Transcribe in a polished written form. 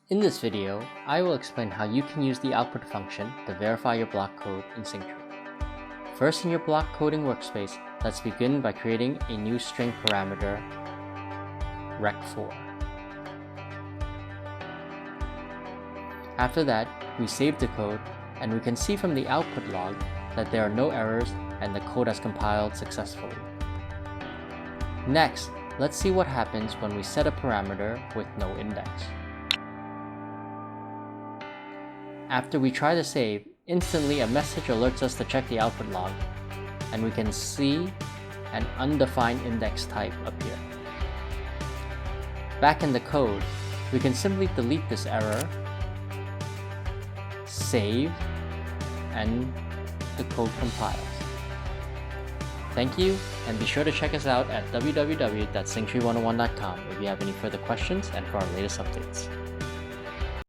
In this video, I will explain how you can use the output function to verify your block code in SyncTree. First, in your block coding workspace, let's begin by creating a new string parameter, rec4. After that, we save the code, and we can see from the output log that there are no errors and the code has compiled successfully. Next, let's see what happens when we set a parameter with no index. After we try to save, instantly a message alerts us to check the output log, and we can see an undefined index type appear. Back in the code, we can simply delete this error, save, and the code compiles. Thank you, and be sure to check us out at www.synctree101.com if you have any further questions and for our latest updates.